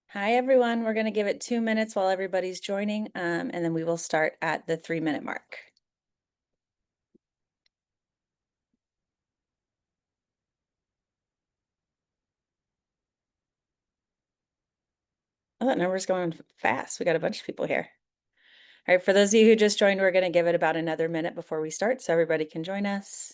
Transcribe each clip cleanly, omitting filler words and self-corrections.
Hi, everyone. We're going to give it 2 minutes while everybody's joining, and then we will start at the 3-minute mark. Oh, that number's going fast. We got a bunch of people here. All right, for those of you who just joined, we're going to give it about another minute before we start so everybody can join us.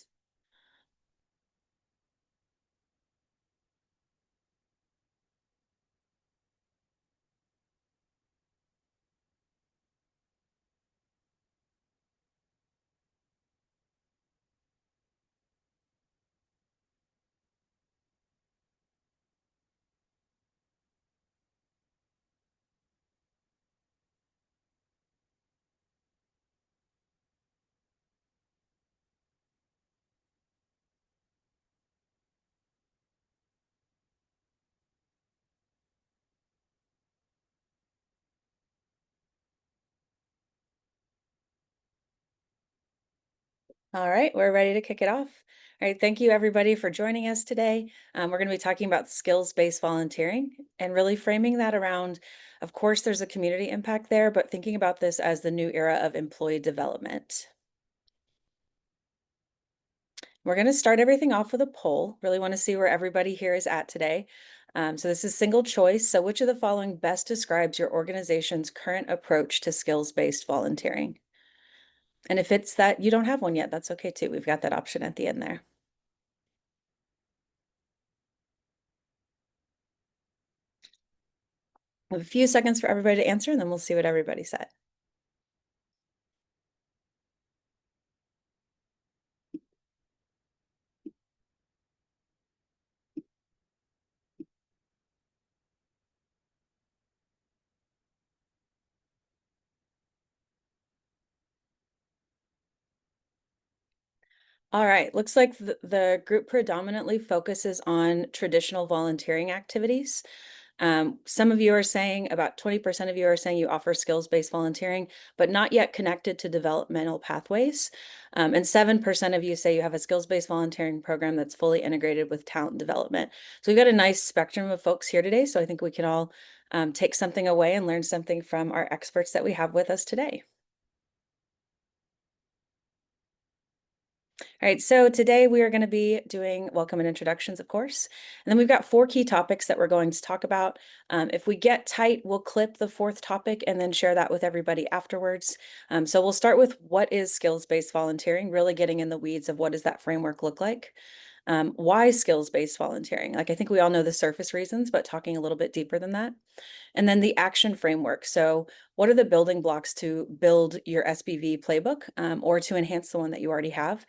All right, we're ready to kick it off. All right, thank you everybody for joining us today. We're going to be talking about skills-based volunteering and really framing that around, of course, there's a community impact there, but thinking about this as the new era of employee development. We're going to start everything off with a poll. Really want to see where everybody here is at today. So this is single choice. So which of the following best describes your organization's current approach to skills-based volunteering? And if it's that you don't have one yet, that's okay too. We've got that option at the end there. We have a few seconds for everybody to answer, and then we'll see what everybody said. All right, looks like the group predominantly focuses on traditional volunteering activities. Some of you are saying, about 20% of you are saying you offer skills-based volunteering, but not yet connected to developmental pathways. And 7% of you say you have a skills-based volunteering program that's fully integrated with talent development. So we've got a nice spectrum of folks here today. So I think we can all take something away and learn something from our experts that we have with us today. All right, so today we are going to be doing welcome and introductions, of course. And then we've got 4 key topics that we're going to talk about. If we get tight, we'll clip the 4th topic and then share that with everybody afterwards. So we'll start with what is skills-based volunteering, really getting in the weeds of what does that framework look like. Why skills-based volunteering? Like, I think we all know the surface reasons, but talking a little bit deeper than that. And then the action framework. So what are the building blocks to build your SBV playbook or to enhance the one that you already have?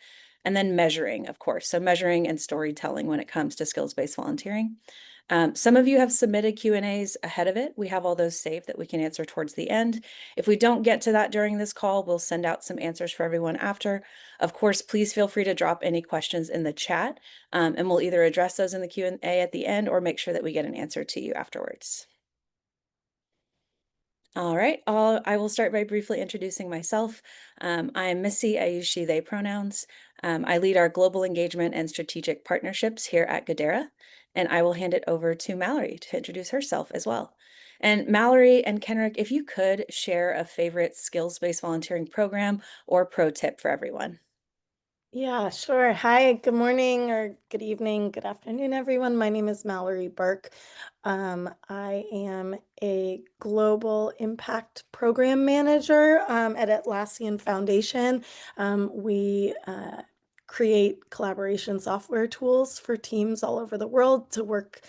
And then measuring, of course. So measuring and storytelling when it comes to skills-based volunteering. Some of you have submitted Q&As ahead of it. We have all those saved that we can answer towards the end. If we don't get to that during this call, we'll send out some answers for everyone after. Of course, please feel free to drop any questions in the chat, and we'll either address those in the Q&A at the end or make sure that we get an answer to you afterwards. All right, I will start by briefly introducing myself. I am Missy. I use she, they pronouns. I lead our global engagement and strategic partnerships here at Goodera, and I will hand it over to Mallory to introduce herself as well. And Mallory and Kenrick, if you could share a favorite skills-based volunteering program or pro tip for everyone. Yeah, sure. Hi, good morning or good evening, good afternoon, everyone. My name is Mallory Burke. I am a global impact program manager at Atlassian Foundation. We create collaboration software tools for teams all over the world to work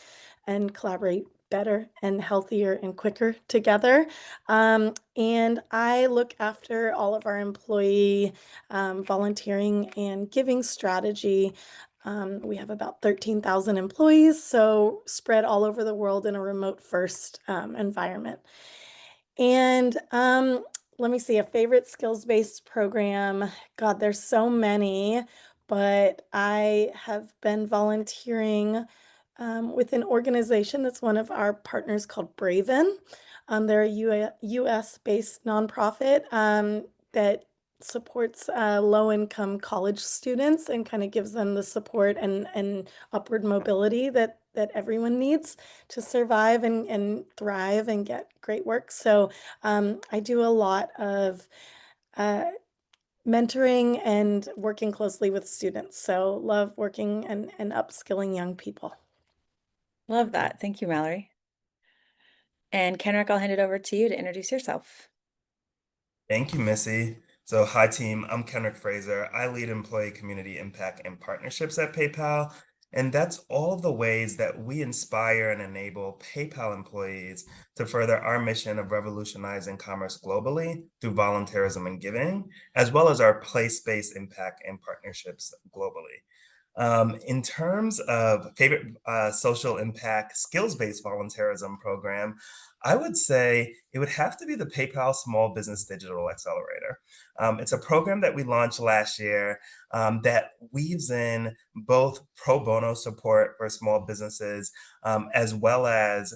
and collaborate better and healthier and quicker together. And I look after all of our employee volunteering and giving strategy. We have about 13,000 employees, so spread all over the world in a remote first environment. And let me see, a favorite skills-based program. God, there's so many, but I have been volunteering with an organization that's one of our partners called Braven. They're a US-based nonprofit that supports low-income college students and kind of gives them the support and upward mobility that everyone needs to survive and thrive and get great work. So I do a lot of uh, mentoring and working closely with students. So love working and upskilling young people. Love that. Thank you, Mallory. And Kenrick, I'll hand it over to you to introduce yourself. Thank you, Missy. So, hi, team. I'm Kendrick Fraser. I lead employee community impact and partnerships at PayPal. And that's all the ways that we inspire and enable PayPal employees to further our mission of revolutionizing commerce globally through volunteerism and giving, as well as our place-based impact and partnerships globally. In terms of favorite social impact skills-based volunteerism program, I would say it would have to be the PayPal Small Business Digital Accelerator. It's a program that we launched last year that weaves in both pro bono support for small businesses as well as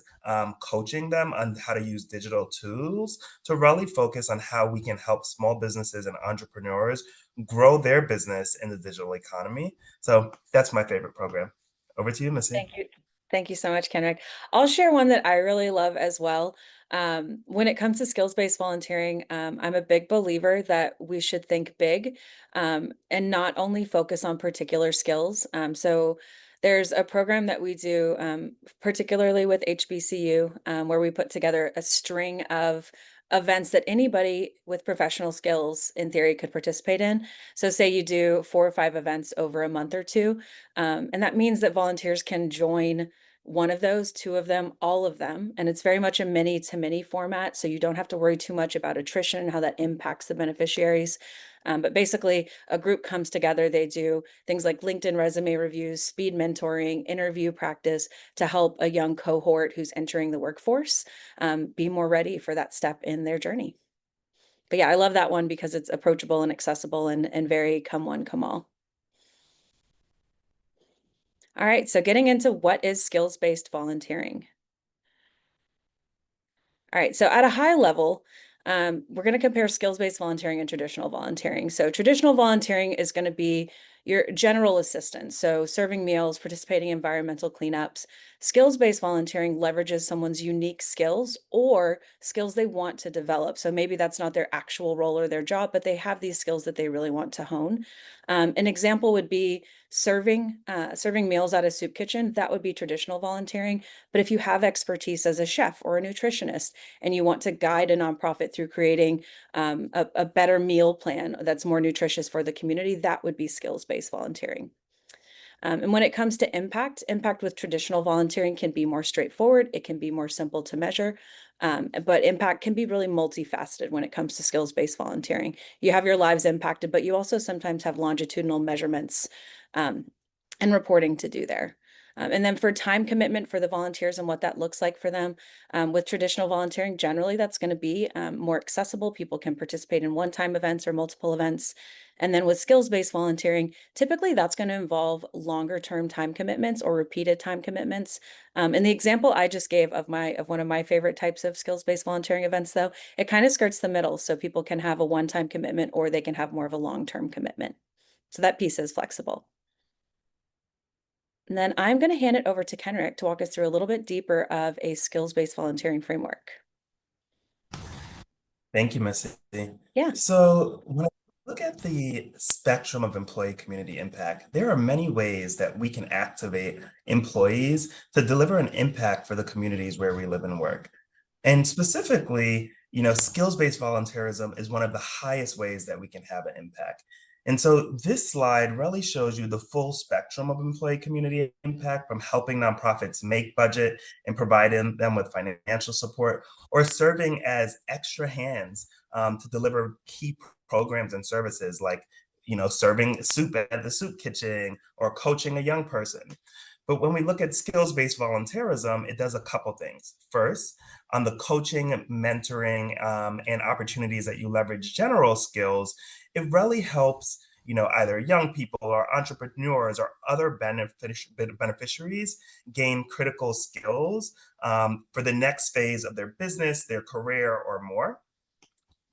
coaching them on how to use digital tools to really focus on how we can help small businesses and entrepreneurs grow their business in the digital economy. So that's my favorite program. Over to you, Missy. Thank you. Thank you so much, Kenrick. I'll share one that I really love as well. When it comes to skills-based volunteering, I'm a big believer that we should think big and not only focus on particular skills. So there's a program that we do, particularly with HBCU, where we put together a string of events that anybody with professional skills in theory could participate in. So say you do 4 or 5 events over a month or two, and that means that volunteers can join one of those, 2 of them, all of them. And it's very much a many to many format. So you don't have to worry too much about attrition and how that impacts the beneficiaries. But basically, a group comes together. They do things like LinkedIn resume reviews, speed mentoring, interview practice to help a young cohort who's entering the workforce be more ready for that step in their journey. But yeah, I love that one because it's approachable and accessible and very come one, come all. All right, so getting into what is skills-based volunteering. All right, so at a high level, we're going to compare skills-based volunteering and traditional volunteering. So traditional volunteering is going to be your general assistance, so serving meals, participating in environmental cleanups. Skills-based volunteering leverages someone's unique skills or skills they want to develop. So maybe that's not their actual role or their job, but they have these skills that they really want to hone. An example would be serving meals at a soup kitchen. That would be traditional volunteering. But if you have expertise as a chef or a nutritionist, and you want to guide a nonprofit through creating a better meal plan that's more nutritious for the community, that would be skills-based volunteering. And when it comes to impact with traditional volunteering can be more straightforward. It can be more simple to measure, but impact can be really multifaceted when it comes to skills-based volunteering. You have your lives impacted, but you also sometimes have longitudinal measurements um, and reporting to do there. And then for time commitment for the volunteers and what that looks like for them, with traditional volunteering, generally that's going to be more accessible. People can participate in one-time events or multiple events. And then with skills-based volunteering, typically that's going to involve longer-term time commitments or repeated time commitments. And the example I just gave of one of my favorite types of skills-based volunteering events, though, it kind of skirts the middle. So people can have a one-time commitment or they can have more of a long-term commitment. So that piece is flexible. And then I'm going to hand it over to Kenrick to walk us through a little bit deeper of a skills-based volunteering framework. Thank you, Missy. Yeah. So when I look at the spectrum of employee community impact, there are many ways that we can activate employees to deliver an impact for the communities where we live and work. And specifically, skills-based volunteerism is one of the highest ways that we can have an impact. And so this slide really shows you the full spectrum of employee community impact, from helping nonprofits make budget and providing them with financial support, or serving as extra hands to deliver key programs and services like serving soup at the soup kitchen or coaching a young person. But when we look at skills-based volunteerism, it does a couple things. First, on the coaching, mentoring, and opportunities that you leverage general skills, it really helps either young people or entrepreneurs or other beneficiaries gain critical skills for the next phase of their business, their career, or more.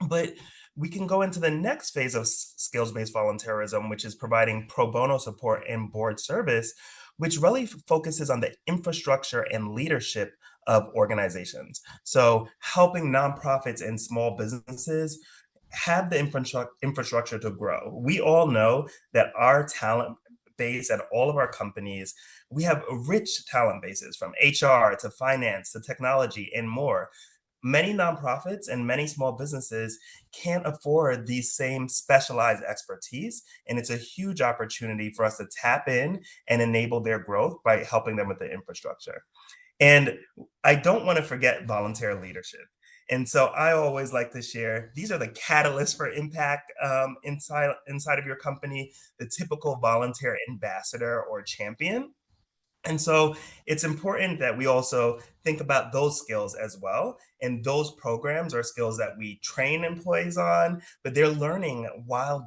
But we can go into the next phase of skills-based volunteerism, which is providing pro bono support and board service, which really focuses on the infrastructure and leadership of organizations. So helping nonprofits and small businesses have the infrastructure to grow. We all know that our talent base at all of our companies, we have rich talent bases from HR to finance to technology and more. Many nonprofits and many small businesses can't afford these same specialized expertise. And it's a huge opportunity for us to tap in and enable their growth by helping them with the infrastructure. And I don't want to forget volunteer leadership. And so I always like to share these are the catalysts for impact inside of your company, the typical volunteer ambassador or champion. And so it's important that we also think about those skills as well. And those programs are skills that we train employees on, but they're learning while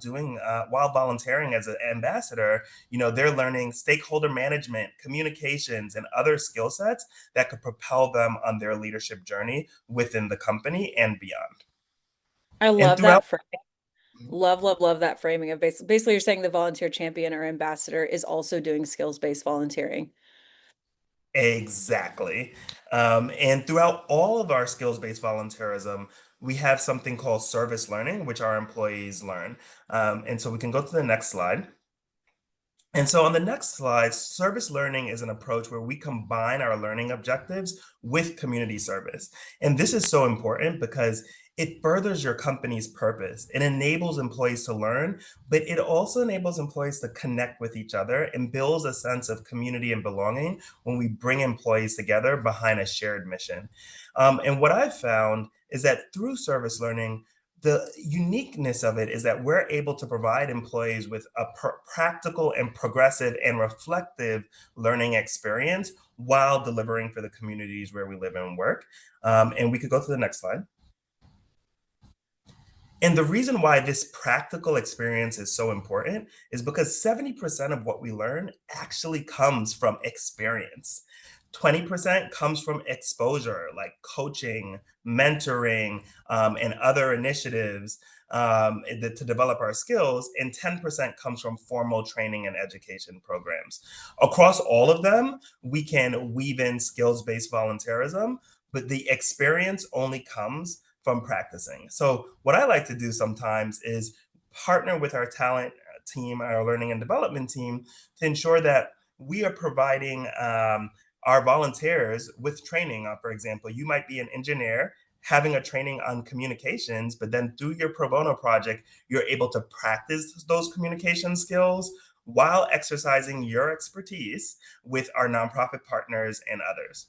volunteering as an ambassador. They're learning stakeholder management, communications, and other skill sets that could propel them on their leadership journey within the company and beyond. I And love throughout that framing. Love, love, love that framing of basically you're saying the volunteer champion or ambassador is also doing skills-based volunteering. Exactly. And throughout all of our skills-based volunteerism, we have something called service learning, which our employees learn. And so we can go to the next slide. And so on the next slide, service learning is an approach where we combine our learning objectives with community service. And this is so important because it furthers your company's purpose. It enables employees to learn, but it also enables employees to connect with each other and builds a sense of community and belonging when we bring employees together behind a shared mission. And what I've found is that through service learning, the uniqueness of it is that we're able to provide employees with a practical and progressive and reflective learning experience while delivering for the communities where we live and work. And we could go to the next slide. And the reason why this practical experience is so important is because 70% of what we learn actually comes from experience. 20% comes from exposure, like coaching, mentoring, and other initiatives to develop our skills. And 10% comes from formal training and education programs. Across all of them, we can weave in skills based volunteerism, but the experience only comes from practicing. So, what I like to do sometimes is partner with our talent team, our learning and development team, to ensure that we are providing our volunteers with training. For example, you might be an engineer having a training on communications, but then through your pro bono project, you're able to practice those communication skills while exercising your expertise with our nonprofit partners and others.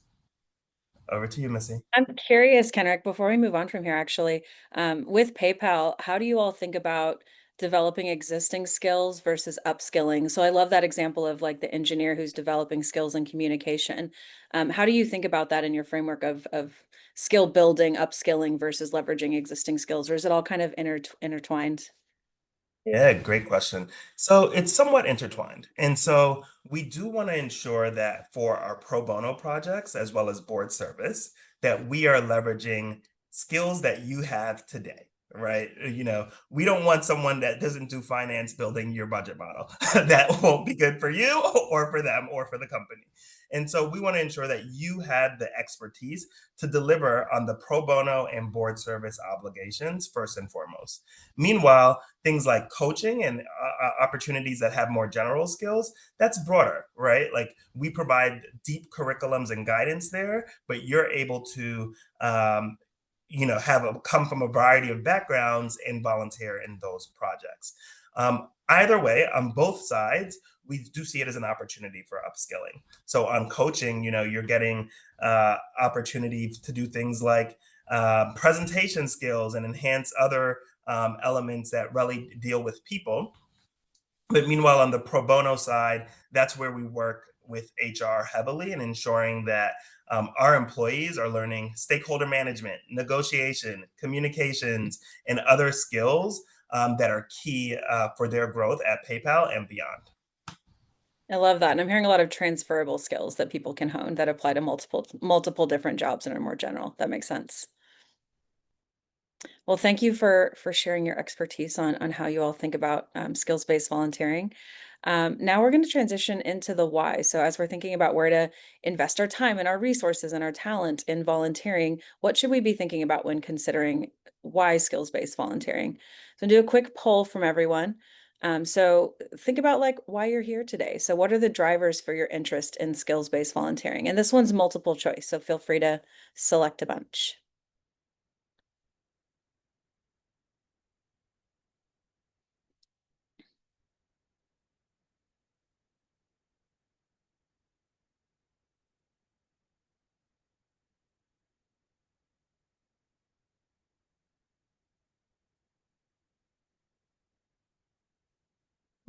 Over to you, Missy. I'm curious, Kenrick, before we move on from here, actually, with PayPal, how do you all think about developing existing skills versus upskilling? So I love that example of like the engineer who's developing skills in communication. How do you think about that in your framework of skill building, upskilling versus leveraging existing skills, or is it all kind of intertwined? Yeah, great question. So it's somewhat intertwined. And so we do want to ensure that for our pro bono projects as well as board service, that we are leveraging skills that you have today, right? We don't want someone that doesn't do finance building your budget model. That won't be good for you or for them or for the company. And so we want to ensure that you have the expertise to deliver on the pro bono and board service obligations first and foremost. Meanwhile, things like coaching and opportunities that have more general skills, that's broader, right? Like we provide deep curriculums and guidance there, but you're able to come from a variety of backgrounds and volunteer in those projects. Either way, on both sides, we do see it as an opportunity for upskilling. So on coaching, you're getting opportunity to do things like presentation skills and enhance other elements that really deal with people. But meanwhile, on the pro bono side, that's where we work with HR heavily and ensuring that our employees are learning stakeholder management, negotiation, communications, and other skills that are key for their growth at PayPal and beyond. I love that. And I'm hearing a lot of transferable skills that people can hone that apply to multiple different jobs and are more general. That makes sense. Well, thank you for sharing your expertise on how you all think about skills-based volunteering. Now we're going to transition into the why. So as we're thinking about where to invest our time and our resources and our talent in volunteering, what should we be thinking about when considering why skills-based volunteering? So do a quick poll from everyone. So think about like why you're here today. So what are the drivers for your interest in skills-based volunteering? And this one's multiple choice, so feel free to select a bunch.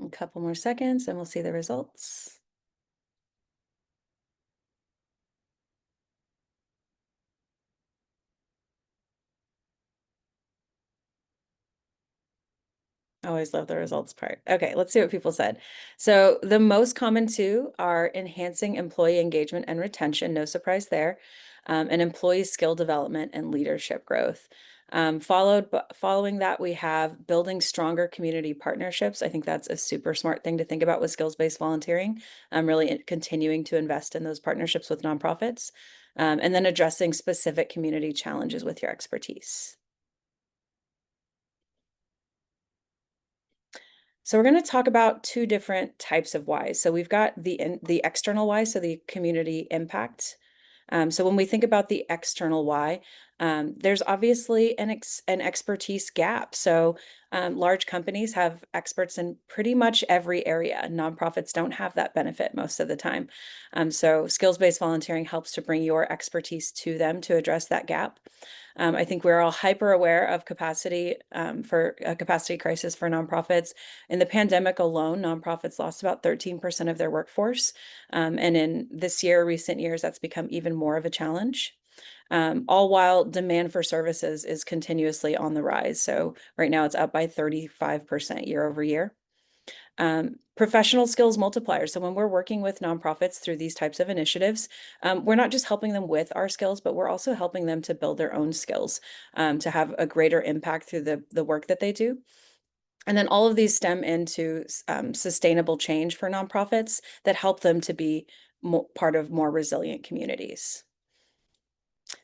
A couple more seconds and we'll see the results. I always love the results part. Okay, let's see what people said. So the most common two are enhancing employee engagement and retention, no surprise there, and employee skill development and leadership growth. Following that, we have building stronger community partnerships. I think that's a super smart thing to think about with skills-based volunteering. Really continuing to invest in those partnerships with nonprofits, and then addressing specific community challenges with your expertise. So we're going to talk about two different types of whys. So we've got the external why, so the community impact. So when we think about the external why, there's obviously an expertise gap. So large companies have experts in pretty much every area. Nonprofits don't have that benefit most of the time. So skills-based volunteering helps to bring your expertise to them to address that gap. I think we're all hyper aware of capacity for a capacity crisis for nonprofits. In the pandemic alone, nonprofits lost about 13% of their workforce. And in this year, recent years, that's become even more of a challenge. All while demand for services is continuously on the rise. So right now it's up by 35% year over year. Professional skills multipliers. So when we're working with nonprofits through these types of initiatives, we're not just helping them with our skills, but we're also helping them to build their own skills, to have a greater impact through the work that they do. And then all of these stem into sustainable change for nonprofits that help them to be part of more resilient communities.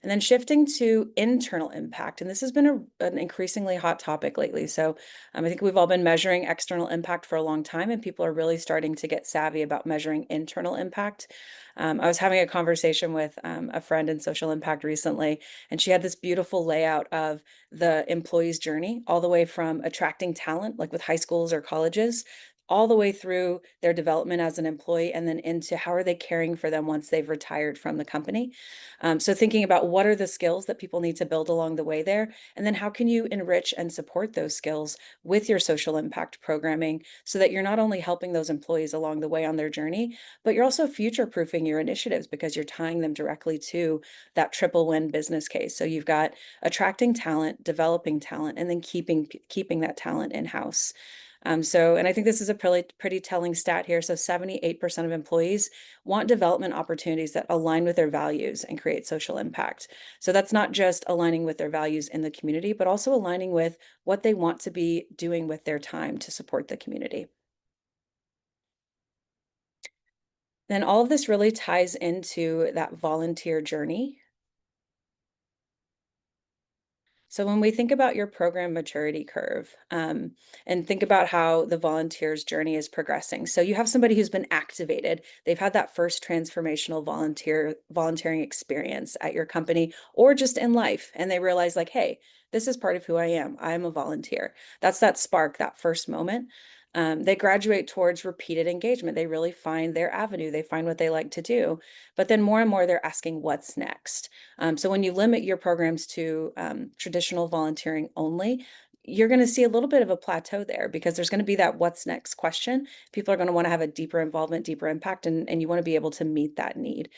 And then shifting to internal impact, and this has been an increasingly hot topic lately. So I think we've all been measuring external impact for a long time, and people are really starting to get savvy about measuring internal impact. I was having a conversation with a friend in social impact recently, and she had this beautiful layout of the employee's journey, all the way from attracting talent, like with high schools or colleges, all the way through their development as an employee, and then into how are they caring for them once they've retired from the company. So thinking about what are the skills that people need to build along the way there, and then how can you enrich and support those skills with your social impact programming so that you're not only helping those employees along the way on their journey, but you're also future-proofing your initiatives because you're tying them directly to that triple win business case. So you've got attracting talent, developing talent, and then keeping that talent in-house. And I think this is a pretty telling stat here. So 78% of employees want development opportunities that align with their values and create social impact. So that's not just aligning with their values in the community, but also aligning with what they want to be doing with their time to support the community. Then all of this really ties into that volunteer journey. So when we think about your program maturity curve, and think about how the volunteer's journey is progressing. So you have somebody who's been activated. They've had that first transformational volunteering experience at your company or just in life, and they realize like, hey, this is part of who I am. I'm a volunteer. That's that spark, that first moment. They graduate towards repeated engagement. They really find their avenue. They find what they like to do. But then more and more, they're asking what's next. So when you limit your programs to traditional volunteering only, you're going to see a little bit of a plateau there because there's going to be that what's next question. People are going to want to have a deeper involvement, deeper impact, and you want to be able to meet that need.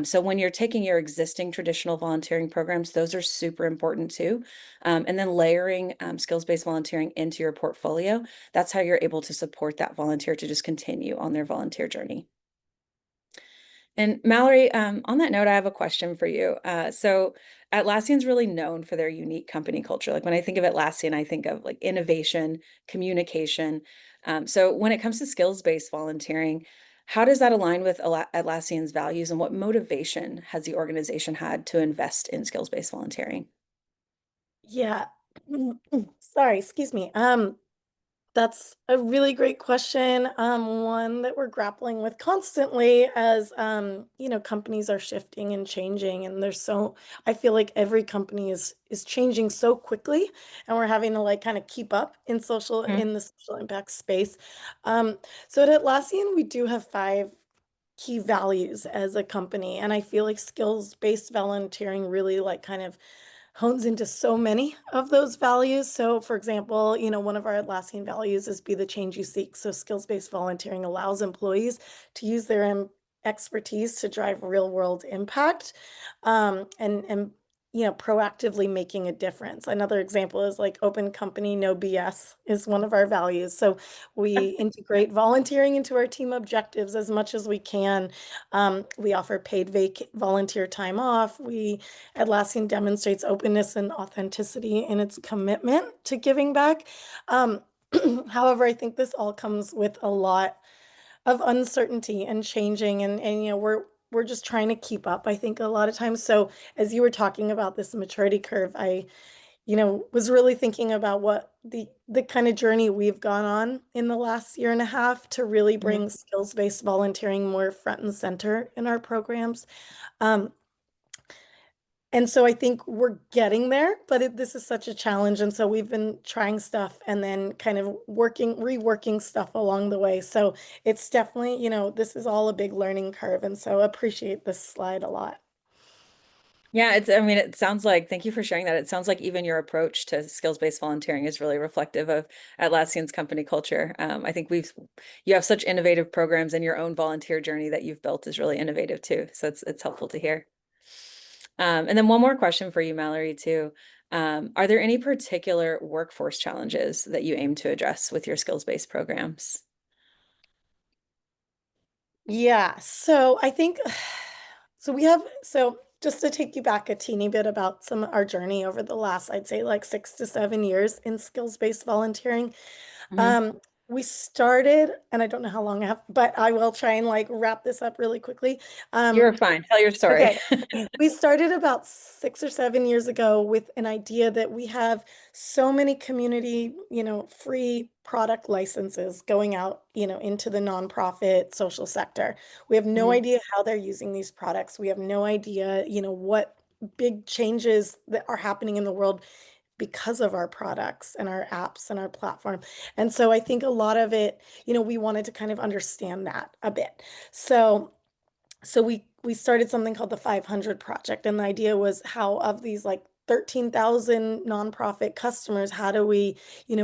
So when you're taking your existing traditional volunteering programs, those are super important too. And then layering skills-based volunteering into your portfolio, that's how you're able to support that volunteer to just continue on their volunteer journey. And Mallory, on that note, I have a question for you. So Atlassian's really known for their unique company culture. Like when I think of Atlassian, I think of like innovation, communication. So when it comes to skills-based volunteering, how does that align with Atlassian's values and what motivation has the organization had to invest in skills-based volunteering? Yeah. Sorry, excuse me. That's a really great question. One that we're grappling with constantly as companies are shifting and changing, and I feel like every company is changing so quickly, and we're having to like kind of keep up Mhm. in the social impact space. Um, so at Atlassian, we do have five key values as a company, and I feel like skills-based volunteering really like kind of hones into so many of those values. So, for example, one of our Atlassian values is be the change you seek. So, skills-based volunteering allows employees to use their expertise to drive real-world impact, and proactively making a difference. Another example is like open company, no BS is one of our values. So, we integrate volunteering into our team objectives as much as we can. We offer paid volunteer time off. Atlassian demonstrates openness and authenticity in its commitment to giving back. Um, However, I think this all comes with a lot of uncertainty and changing, and we're just trying to keep up, I think, a lot of times. So as you were talking about this maturity curve, I was really thinking about what the kind of journey we've gone on in the last year and a half to really Mhm. bring skills-based volunteering more front and center in our programs. Um, and so I think we're getting there, but this is such a challenge. And so we've been trying stuff and then kind of reworking stuff along the way. So it's definitely, this is all a big learning curve. And so appreciate this slide a lot. Yeah, I mean, it sounds like, thank you for sharing that. It sounds like even your approach to skills-based volunteering is really reflective of Atlassian's company culture. I think you have such innovative programs, and your own volunteer journey that you've built is really innovative too. So it's helpful to hear. And then one more question for you, Mallory, too. Are there any particular workforce challenges that you aim to address with your skills-based programs? Yeah, so I think so just to take you back a teeny bit about some of our journey over the last, I'd say like 6 to 7 years in skills-based volunteering. Mhm. Um, we started, and I don't know how long I have, but I will try and like wrap this up really quickly. You're Um, fine. Tell your story. Okay. We started about 6 or 7 years ago with an idea that we have so many community, free product licenses going out, into the nonprofit social sector. We have no Mhm. idea how they're using these products. We have no idea, what big changes that are happening in the world because of our products and our apps and our platform. And so I think a lot of it, we wanted to kind of understand that a bit. So we started something called the 500 Project, and the idea was how of these like 13,000 nonprofit customers, how do we,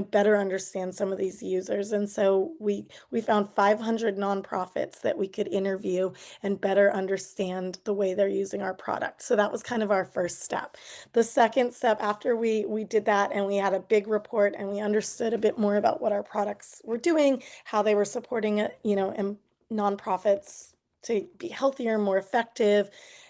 better understand some of these users? And so we found 500 nonprofits that we could interview and better understand the way they're using our product. So that was kind of our first step. The second step after we did that and we had a big report and we understood a bit more about what our products were doing, how they were supporting it, and nonprofits to be healthier, more effective.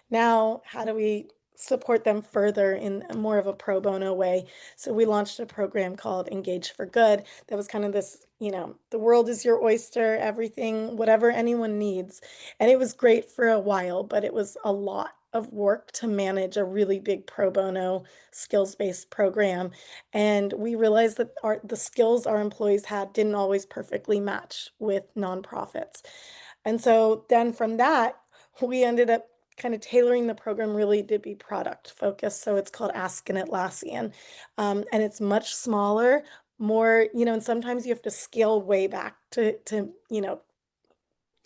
Now, how do we support them further in more of a pro bono way? So we launched a program called Engage for Good that was kind of this, the world is your oyster, everything, whatever anyone needs. And it was great for a while, but it was a lot of work to manage a really big pro bono skills-based program. And we realized that the skills our employees had didn't always perfectly match with nonprofits. And so then from that, we ended up kind of tailoring the program really to be product focused. So it's called Ask an Atlassian. And it's much smaller, more, and sometimes you have to scale way back to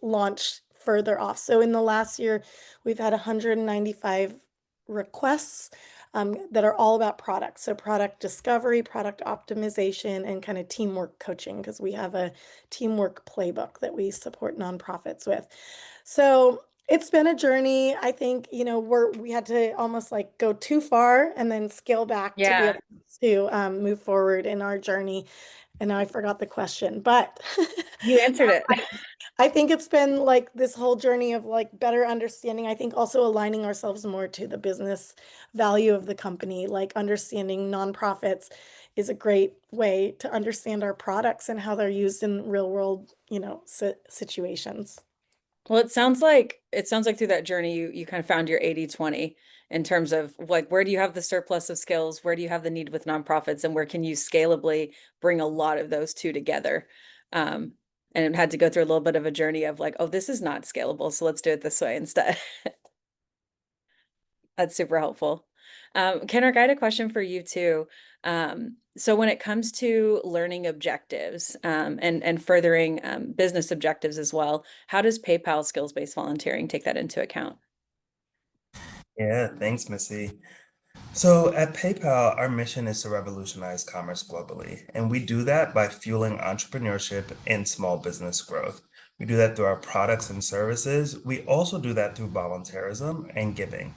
launch further off. So in the last year, we've had 195 requests that are all about products. So product discovery, product optimization, and kind of teamwork coaching, because we have a teamwork playbook that we support nonprofits with. So it's been a journey. I think, we had to almost like go too far and then scale back to be Yeah. able to move forward in our journey. and now I forgot the question, but You answered it. I think it's been like this whole journey of like better understanding. I think also aligning ourselves more to the business value of the company, like understanding nonprofits is a great way to understand our products and how they're used in real world, situations. Well, it sounds like through that journey you kind of found your 80/20 in terms of like where do you have the surplus of skills, where do you have the need with nonprofits, and where can you scalably bring a lot of those two together. Um, and it had to go through a little bit of a journey of like, oh, this is not scalable, so let's do it this way instead. That's super helpful. Kenrick, I had a question for you too. So when it comes to learning objectives and furthering business objectives as well, how does PayPal skills-based volunteering take that into account? Yeah, thanks, Missy. So at PayPal, our mission is to revolutionize commerce globally, and we do that by fueling entrepreneurship and small business growth. We do that through our products and services. We also do that through volunteerism and giving,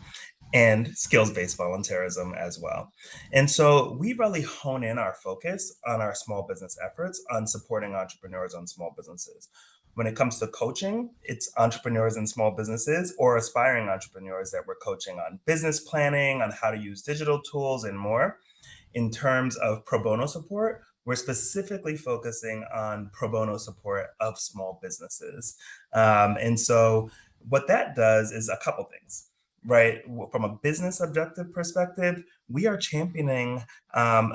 and skills-based volunteerism as well. And so we really hone in our focus on our small business efforts on supporting entrepreneurs on small businesses. When it comes to coaching, it's entrepreneurs and small businesses or aspiring entrepreneurs that we're coaching on business planning, on how to use digital tools, and more. In terms of pro bono support, we're specifically focusing on pro bono support of small businesses. And so, what that does is a couple things, right? From a business objective perspective, we are championing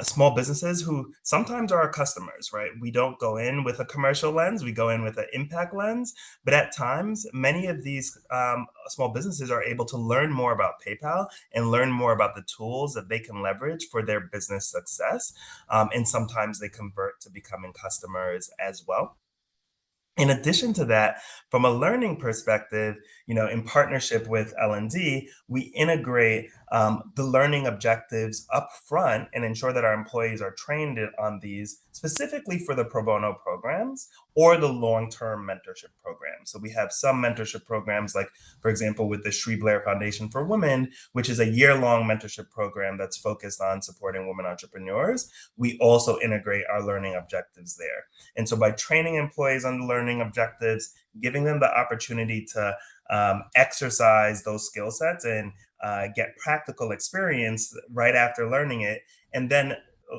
small businesses who sometimes are our customers, right? We don't go in with a commercial lens, we go in with an impact lens. But at times, many of these small businesses are able to learn more about PayPal and learn more about the tools that they can leverage for their business success. And sometimes they convert to becoming customers as well. In addition to that, from a learning perspective, in partnership with L&D, we integrate the learning objectives up front and ensure that our employees are trained on these specifically for the pro bono programs or the long-term mentorship programs. So we have some mentorship programs, like, for example, with the Sri Blair Foundation for Women, which is a year-long mentorship program that's focused on supporting women entrepreneurs. We also integrate our learning objectives there. And so by training employees on the learning objectives, giving them the opportunity to exercise those skill sets and get practical experience right after learning it. And then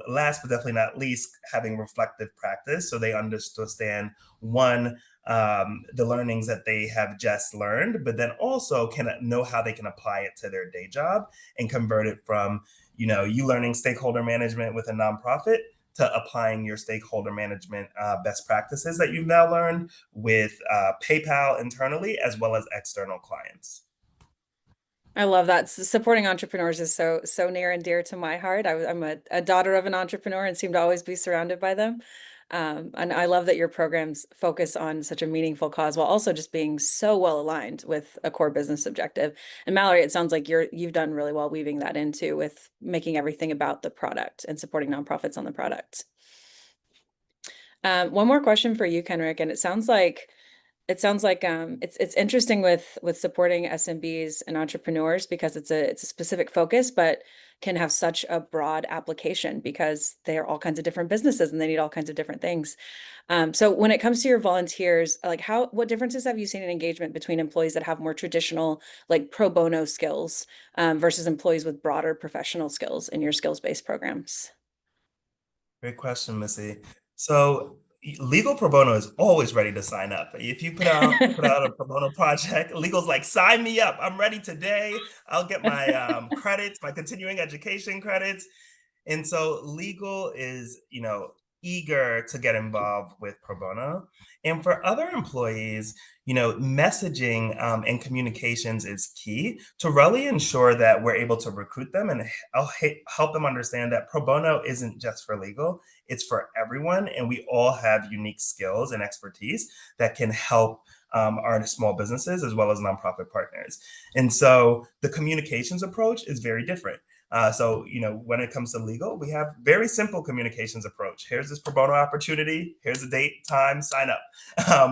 last but definitely not least, having reflective practice so they understand one, the learnings that they have just learned, but then also can know how they can apply it to their day job and convert it from, you learning stakeholder management with a nonprofit to applying your stakeholder management best practices that you've now learned with PayPal internally as well as external clients. I love that. Supporting entrepreneurs is so near and dear to my heart. I'm a daughter of an entrepreneur and seem to always be surrounded by them. And I love that your programs focus on such a meaningful cause while also just being so well aligned with a core business objective. And Mallory, it sounds like you've done really well weaving that into with making everything about the product and supporting nonprofits on the product. One more question for you, Kenrick, and it sounds like it's interesting with supporting SMBs and entrepreneurs because it's a specific focus, but can have such a broad application because they are all kinds of different businesses and they need all kinds of different things. So when it comes to your volunteers, like what differences have you seen in engagement between employees that have more traditional like pro bono skills versus employees with broader professional skills in your skills-based programs? Great question, Missy. So legal pro bono is always ready to sign up. If you put out a pro bono project, legal's like, sign me up. I'm ready today. I'll get my credits, my continuing education credits. And so legal is, eager to get involved with pro bono. And for other employees, messaging and communications is key to really ensure that we're able to recruit them and help them understand that pro bono isn't just for legal, it's for everyone. And we all have unique skills and expertise that can help our small businesses as well as nonprofit partners. And so the communications approach is very different. So, when it comes to legal, we have very simple communications approach. Here's this pro bono opportunity. Here's the date, time, sign up.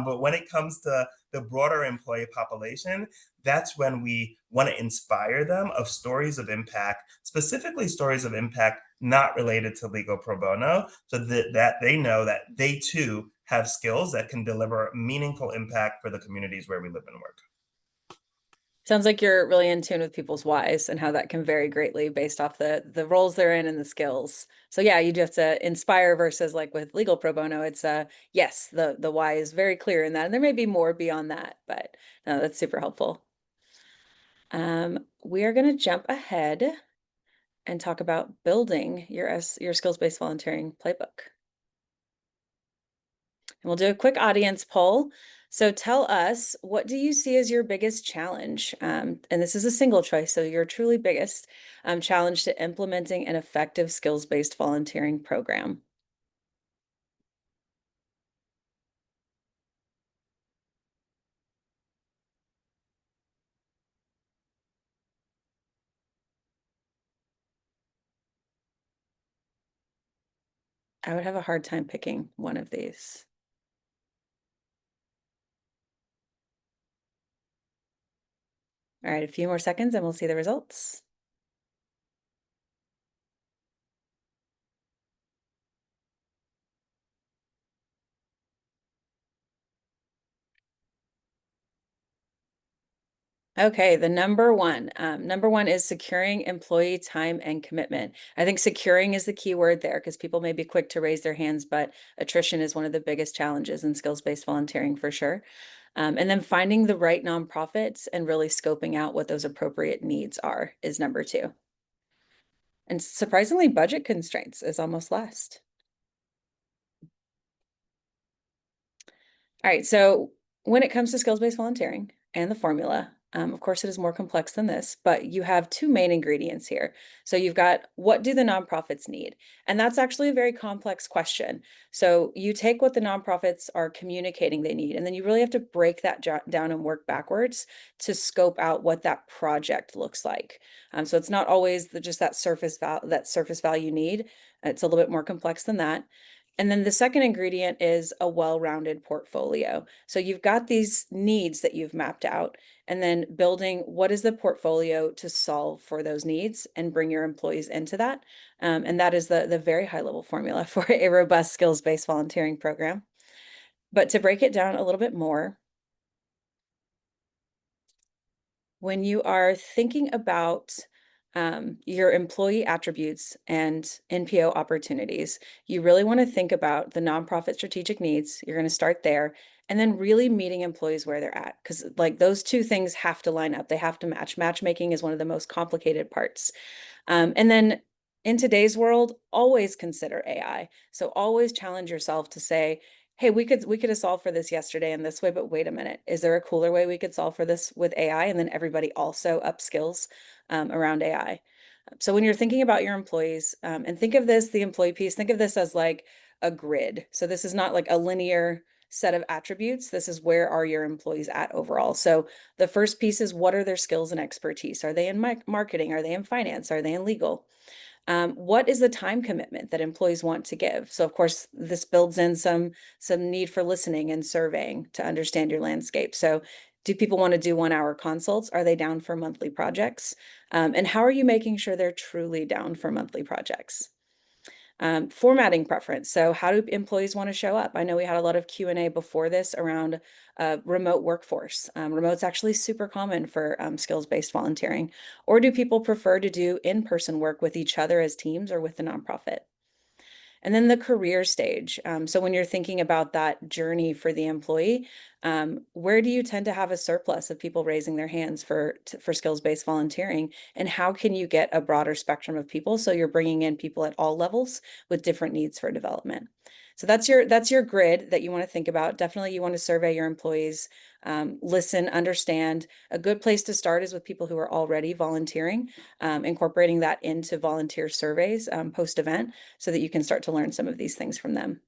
But when it comes to the broader employee population, that's when we want to inspire them of stories of impact, specifically stories of impact not related to legal pro bono, so that they know that they too have skills that can deliver meaningful impact for the communities where we live and work. Sounds like you're really in tune with people's whys and how that can vary greatly based off the roles they're in and the skills. So yeah, you do have to inspire versus like with legal pro bono, it's yes, the why is very clear in that. And there may be more beyond that, but no, that's super helpful. We are going to jump ahead and talk about building your skills-based volunteering playbook. And we'll do a quick audience poll. So tell us, what do you see as your biggest challenge? And this is a single choice, so your truly biggest challenge to implementing an effective skills-based volunteering program. I would have a hard time picking one of these. All right, a few more seconds and we'll see the results. Okay, the number one is securing employee time and commitment. I think securing is the key word there because people may be quick to raise their hands, but attrition is one of the biggest challenges in skills-based volunteering for sure. And then finding the right nonprofits and really scoping out what those appropriate needs are is number two. And surprisingly, budget constraints is almost last. All right, so when it comes to skills-based volunteering and the formula, of course, it is more complex than this, but you have two main ingredients here. So you've got, what do the nonprofits need? And that's actually a very complex question. So you take what the nonprofits are communicating they need, and then you really have to break that down and work backwards to scope out what that project looks like. So it's not always just that surface value need. It's a little bit more complex than that. And then the second ingredient is a well-rounded portfolio. So you've got these needs that you've mapped out, and then building what is the portfolio to solve for those needs and bring your employees into that. And that is the very high level formula for a robust skills-based volunteering program. But to break it down a little bit more, when you are thinking about your employee attributes and NPO opportunities, you really want to think about the nonprofit strategic needs. You're going to start there and then really meeting employees where they're at. Because like those two things have to line up. They have to match. Matchmaking is one of the most complicated parts. And then in today's world, always consider AI. So always challenge yourself to say, hey, we could have solved for this yesterday in this way, but wait a minute, is there a cooler way we could solve for this with AI? And then everybody also upskills around AI. So when you're thinking about your employees, and think of this, the employee piece, think of this as like a grid. So this is not like a linear set of attributes. This is where are your employees at overall. So the first piece is, what are their skills and expertise? Are they in marketing? Are they in finance? Are they in legal? What is the time commitment that employees want to give? So of course, this builds in some need for listening and surveying to understand your landscape. So do people want to do 1 hour consults? Are they down for monthly projects? And how are you making sure they're truly down for monthly projects? Formatting preference. So how do employees want to show up? I know we had a lot of Q&A before this around remote workforce. Remote's actually super common for skills-based volunteering. Or do people prefer to do in-person work with each other as teams or with the nonprofit? And then the career stage. So when you're thinking about that journey for the employee, where do you tend to have a surplus of people raising their hands for skills-based volunteering? And how can you get a broader spectrum of people so you're bringing in people at all levels with different needs for development? So that's your grid that you want to think about. Definitely you want to survey your employees, listen, understand. A good place to start is with people who are already volunteering, incorporating that into volunteer surveys post-event so that you can start to learn some of these things from them.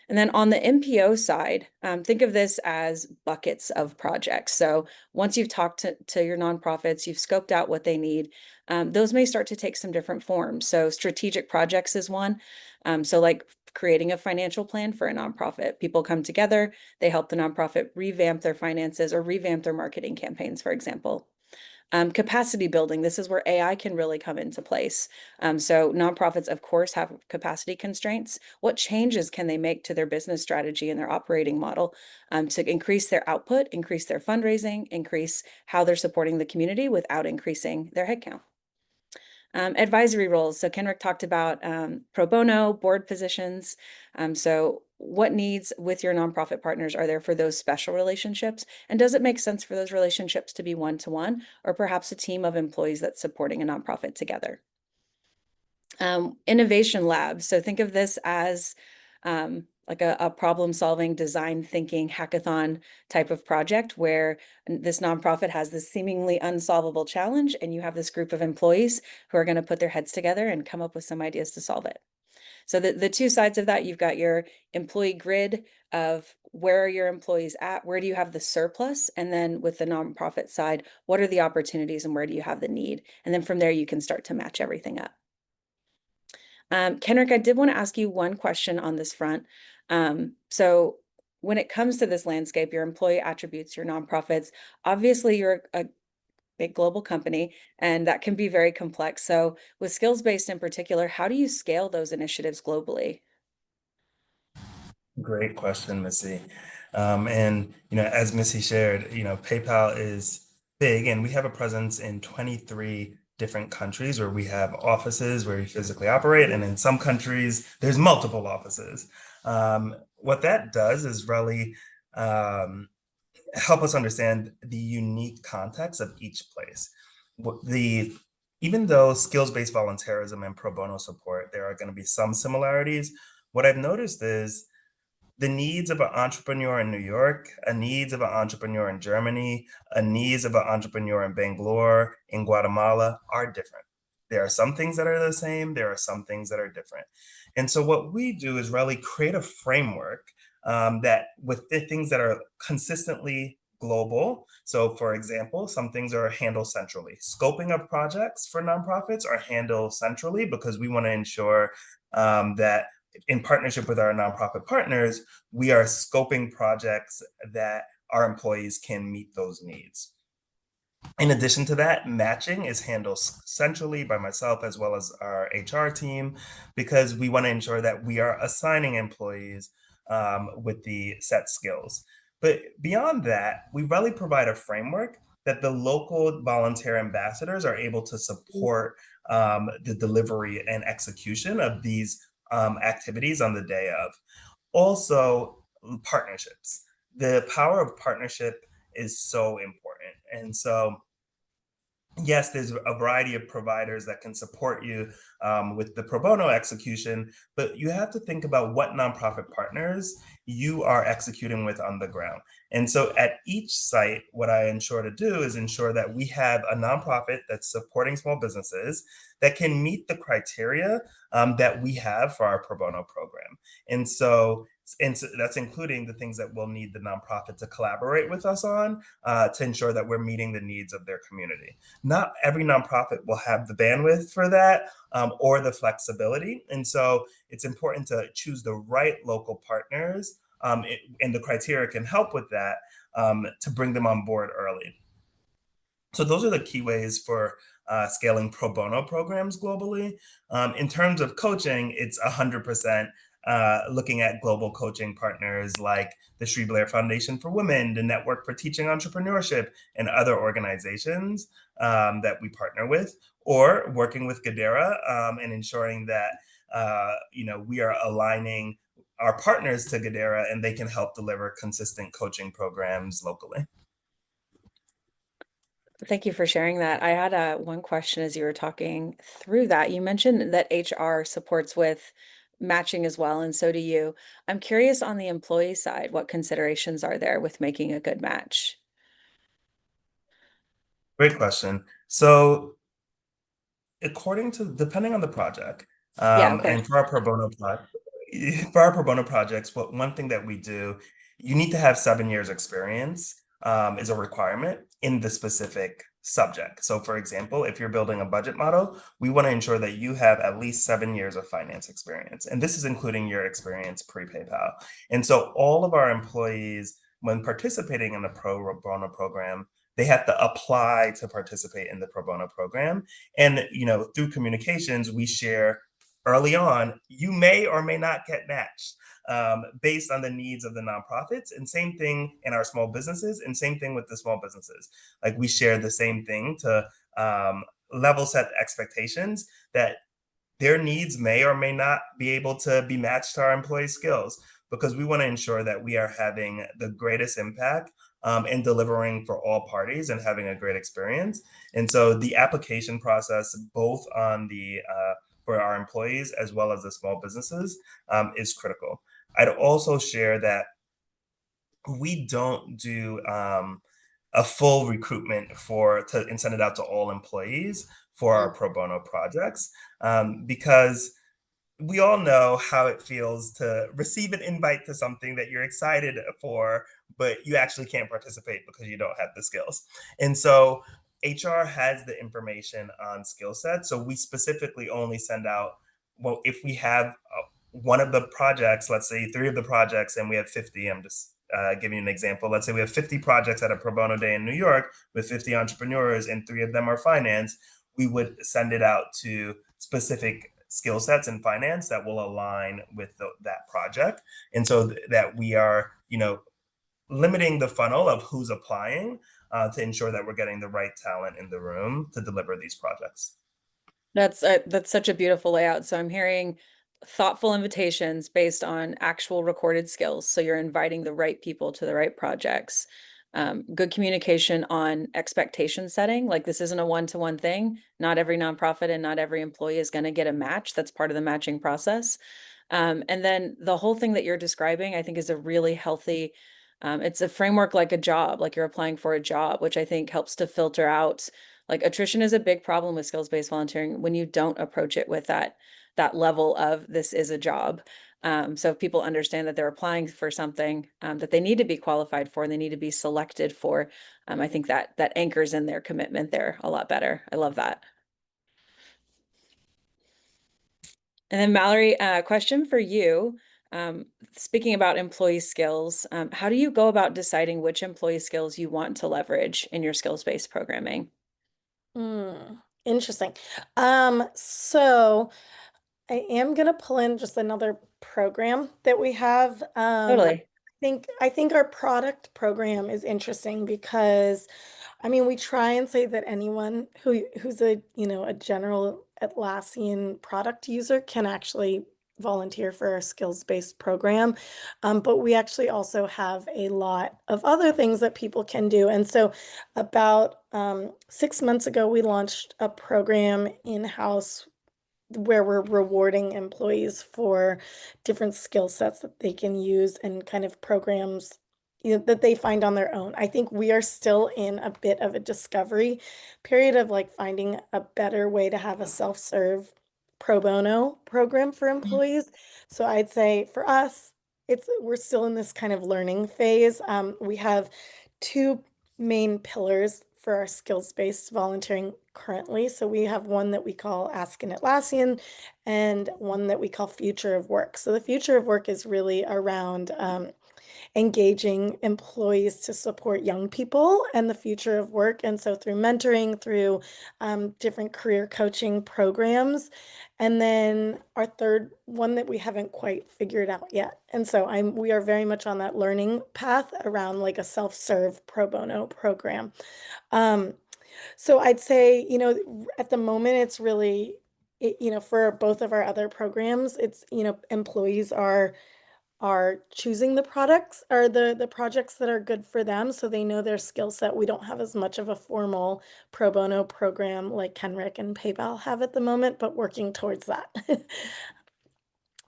And then on the MPO side, think of this as buckets of projects. So once you've talked to your nonprofits, you've scoped out what they need, those may start to take some different forms. So strategic projects is one. So like creating a financial plan for a nonprofit. People come together, they help the nonprofit revamp their finances or revamp their marketing campaigns, for example. Capacity building, this is where AI can really come into place. So nonprofits, of course, have capacity constraints. What changes can they make to their business strategy and their operating model to increase their output, increase their fundraising, increase how they're supporting the community without increasing their headcount? Advisory roles. So Kenrick talked about pro bono, board positions. So what needs with your nonprofit partners are there for those special relationships? And does it make sense for those relationships to be one-to-one or perhaps a team of employees that's supporting a nonprofit together? Innovation labs. So think of this as like a problem-solving, design thinking hackathon type of project where this nonprofit has this seemingly unsolvable challenge, and you have this group of employees who are going to put their heads together and come up with some ideas to solve it. So the two sides of that, you've got your employee grid of where are your employees at, where do you have the surplus, and then with the nonprofit side, what are the opportunities and where do you have the need? And then from there, you can start to match everything up. Kenrick, I did want to ask you one question on this front. So when it comes to this landscape, your employee attributes, your nonprofits, obviously you're a big global company, and that can be very complex. So with skills-based in particular, how do you scale those initiatives globally? Great question, Missy. And as Missy shared, PayPal is big, and we have a presence in 23 different countries where we have offices where we physically operate, and in some countries there's multiple offices. What that does is really help us understand the unique context of each place. The Even though skills-based volunteerism and pro bono support, there are going to be some similarities. What I've noticed is the needs of an entrepreneur in New York, a needs of an entrepreneur in Germany, a needs of an entrepreneur in Bangalore, in Guatemala are different. There are some things that are the same, there are some things that are different. And so what we do is really create a framework that with the things that are consistently global. So for example, some things are handled centrally. Scoping of projects for nonprofits are handled centrally because we want to ensure that in partnership with our nonprofit partners, we are scoping projects that our employees can meet those needs. In addition to that, matching is handled centrally by myself as well as our HR team because we want to ensure that we are assigning employees with the set skills. But beyond that, we really provide a framework that the local volunteer ambassadors are able to support the delivery and execution of these activities on the day of. Also, partnerships. The power of partnership is so important. And so, yes, there's a variety of providers that can support you with the pro bono execution, but you have to think about what nonprofit partners you are executing with on the ground. And so at each site, what I ensure to do is ensure that we have a nonprofit that's supporting small businesses that can meet the criteria that we have for our pro bono program. And so that's including the things that we'll need the nonprofit to collaborate with us on to ensure that we're meeting the needs of their community. Not every nonprofit will have the bandwidth for that or the flexibility. And so it's important to choose the right local partners, and the criteria can help with that to bring them on board early. So those are the key ways for scaling pro bono programs globally. In terms of coaching, it's 100% looking at global coaching partners like the Sri Blair Foundation for Women, the Network for Teaching Entrepreneurship, and other organizations that we partner with, or working with Goodera and ensuring that we are aligning our partners to Goodera and they can help deliver consistent coaching programs locally. Thank you for sharing that. I had one question as you were talking through that. You mentioned that HR supports with matching as well, and so do you. I'm curious on the employee side, what considerations are there with making a good match? Great question. So depending on the project, Yeah, okay. and for our pro bono project, for our pro bono projects, one thing that we do, you need to have 7 years experience is a requirement in the specific subject. So for example, if you're building a budget model, we want to ensure that you have at least 7 years of finance experience. And this is including your experience pre-PayPal. And so all of our employees, when participating in the pro bono program, they have to apply to participate in the pro bono program. And through communications, we share early on, you may or may not get matched based on the needs of the nonprofits. And same thing in our small businesses, and same thing with the small businesses. Like we share the same thing to level set expectations that their needs may or may not be able to be matched to our employees' skills, because we want to ensure that we are having the greatest impact and delivering for all parties and having a great experience. And so the application process, both on the for our employees as well as the small businesses, is critical. I'd also share that we don't do a full recruitment and send it out to all employees for our pro bono projects, because we all know how it feels to receive an invite to something that you're excited for, but you actually can't participate because you don't have the skills. And so HR has the information on skill sets. So we specifically only send out, well, if we have one of the projects, let's say 3 of the projects, and we have 50, I'm just giving you an example. Let's say we have 50 projects at a pro bono day in New York with 50 entrepreneurs, and 3 of them are finance. We would send it out to specific skill sets in finance that will align with that project. And so that we are, limiting the funnel of who's applying to ensure that we're getting the right talent in the room to deliver these projects. That's such a beautiful layout. So I'm hearing thoughtful invitations based on actual recorded skills. So you're inviting the right people to the right projects. Good communication on expectation setting. Like this isn't a one-to-one thing. Not every nonprofit and not every employee is going to get a match. That's part of the matching process. And then the whole thing that you're describing, I think, is a really healthy, it's a framework like a job, like you're applying for a job, which I think helps to filter out, like attrition is a big problem with skills-based volunteering when you don't approach it with that level of this is a job. So if people understand that they're applying for something that they need to be qualified for and they need to be selected for, I think that anchors in their commitment there a lot better. I love that. And then Mallory, question for you. Speaking about employee skills, how do you go about deciding which employee skills you want to leverage in your skills-based programming? Interesting. So I am gonna pull in just another program that we have. Totally. I think our product program is interesting because I mean we try and say that anyone who's a general Atlassian product user can actually volunteer for our skills-based program. But we actually also have a lot of other things that people can do. And so about 6 months ago, we launched a program in-house where we're rewarding employees for different skill sets that they can use and kind of programs that they find on their own. I think we are still in a bit of a discovery period of like finding a better way to have a self-serve pro bono program for employees. So I'd say for us, we're still in this kind of learning phase. We have 2 main pillars for our skills-based volunteering currently. So we have one that we call Ask an Atlassian and one that we call Future of Work. So the Future of Work is really around engaging employees to support young people and the future of work. And so through mentoring, through different career coaching programs. And then our third one that we haven't quite figured out yet. And so we are very much on that learning path around like a self-serve pro bono program. So I'd say, at the moment, it's really, for both of our other programs, it's, employees are choosing the products or the projects that are good for them, so they know their skill set. We don't have as much of a formal pro bono program like Kenrick and PayPal have at the moment, but working towards that.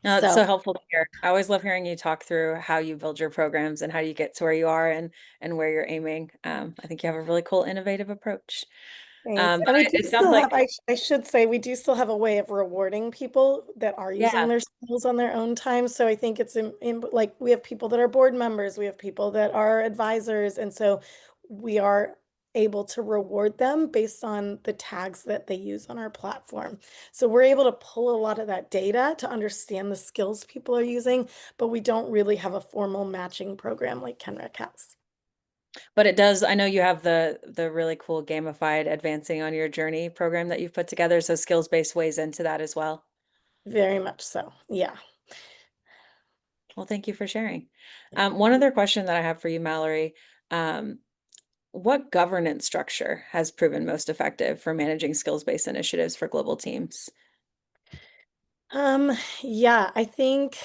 No, it's So so helpful to hear. I always love hearing you talk through how you build your programs and how you get to where you are and where you're aiming. I think you have a really cool, innovative approach. Thanks. But And we do it sounds still like, have, I should say, we do still have a way of rewarding people that are using yeah. their skills on their own time. So I think it's like we have people that are board members, we have people that are advisors. And so we are able to reward them based on the tags that they use on our platform. So we're able to pull a lot of that data to understand the skills people are using, but we don't really have a formal matching program like Kenrick has. But it does, I know you have the really cool gamified advancing on your journey program that you've put together. So skills-based weighs into that as well. Very much so. Yeah. Well, thank you for sharing. One other question that I have for you, Mallory. Um, what governance structure has proven most effective for managing skills-based initiatives for global teams? Um, yeah, I think,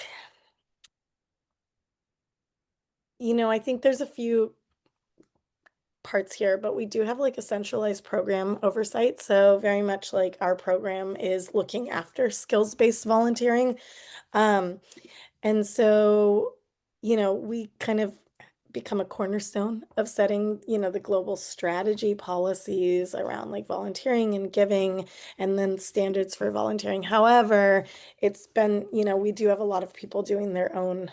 I think there's a few parts here, but we do have like a centralized program oversight. So very much like our program is looking after skills-based volunteering. Um, and so, we kind of become a cornerstone of setting, the global strategy policies around like volunteering and giving, and then standards for volunteering. However, it's been, we do have a lot of people doing their own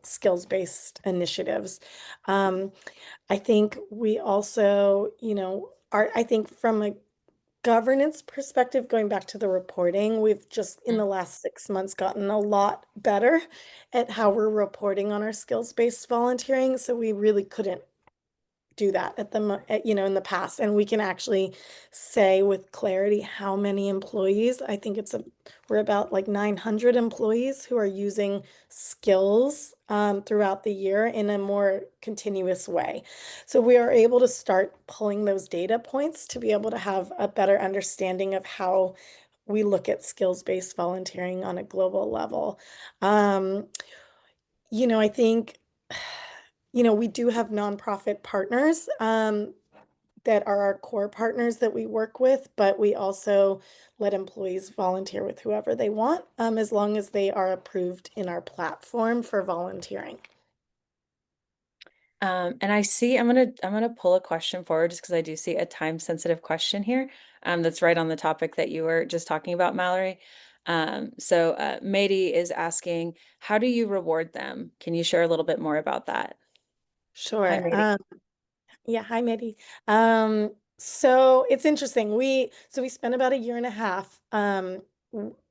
skills-based initiatives. Um, I think we also, I think from a governance perspective, going back to the reporting, we've just in the last 6 months gotten a lot better at how we're reporting on our skills-based volunteering. So we really couldn't do that in the past, and we can actually say with clarity how many employees. I think we're about like 900 employees who are using skills throughout the year in a more continuous way. So we are able to start pulling those data points to be able to have a better understanding of how we look at skills-based volunteering on a global level. Um, I think we do have nonprofit partners that are our core partners that we work with, but we also let employees volunteer with whoever they want, as long as they are approved in our platform for volunteering. And I see I'm gonna pull a question forward just because I do see a time sensitive question here that's right on the topic that you were just talking about, Mallory. Mady is asking, how do you reward them? Can you share a little bit more about that? Hi, Sure. Mady. Yeah, hi, Mehdi. So it's interesting. We spent about a year and a half